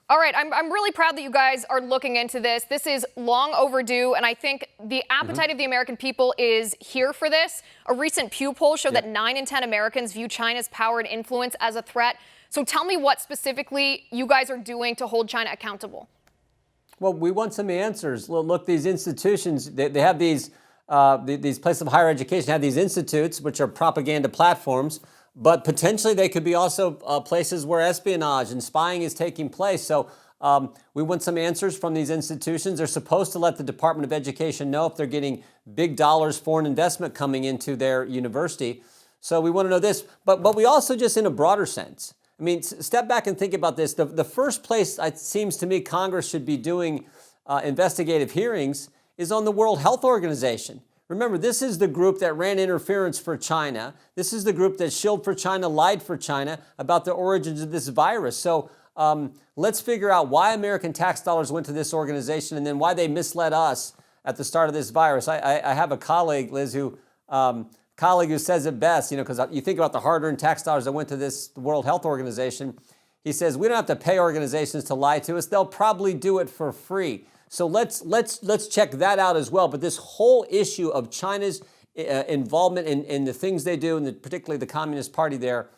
All right, I'm really proud that you guys are looking into this. This is long overdue, and I think the appetite of the American people is here for this. A recent Pew poll showed that 9 in 10 Americans view China's power and influence as a threat. So tell me what specifically you guys are doing to hold China accountable. Well, we want some answers. Look, these institutions, they have these places of higher education have these institutes, which are propaganda platforms, but potentially they could be also places where espionage and spying is taking place. So we want some answers from these institutions. They're supposed to let the Department of Education know if they're getting big dollars foreign investment coming into their university. So we want to know this, but we also, just in a broader sense, I mean, step back and think about this. The first place it seems to me Congress should be doing investigative hearings is on the World Health Organization. Remember, this is the group that ran interference for China. This is the group that shielded for China, lied for China about the origins of this virus. So let's figure out why American tax dollars went to this organization and then why they misled us at the start of this virus. I have a colleague, Liz, who says it best, because you think about the hard-earned tax dollars that went to this World Health Organization. He says, we don't have to pay organizations to lie to us. They'll probably do it for free. So let's check that out as well. But this whole issue of China's involvement in the things they do, and particularly the Communist Party there,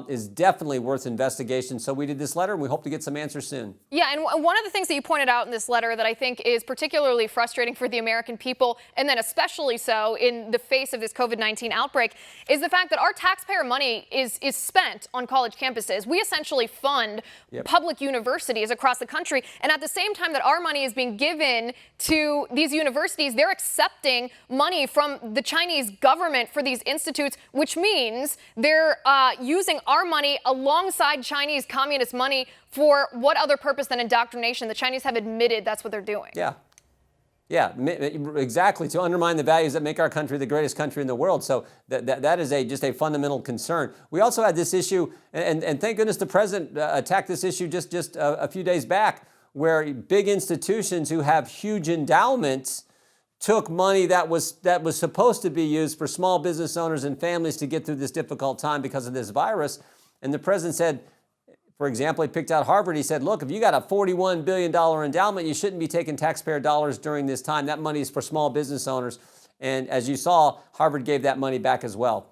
is definitely worth investigation. So we did this letter, and we hope to get some answers soon. Yeah, and one of the things that you pointed out in this letter that I think is particularly frustrating for the American people, and then especially so in the face of this COVID-19 outbreak, is the fact that our taxpayer money is spent on college campuses. We essentially fund public universities across the country, and at the same time that our money is being given to these universities, they're accepting money from the Chinese government for these institutes, which means they're using our money alongside Chinese communist money for what other purpose than indoctrination? The Chinese have admitted that's what they're doing. Yeah, exactly, to undermine the values that make our country the greatest country in the world. So that is just a fundamental concern. We also had this issue, and thank goodness the president attacked this issue just a few days back, where big institutions who have huge endowments took money that was supposed to be used for small business owners and families to get through this difficult time because of this virus. And the president said, for example, he picked out Harvard. He said, look, if you got a $41 billion endowment, you shouldn't be taking taxpayer dollars during this time. That money is for small business owners. And as you saw, Harvard gave that money back as well.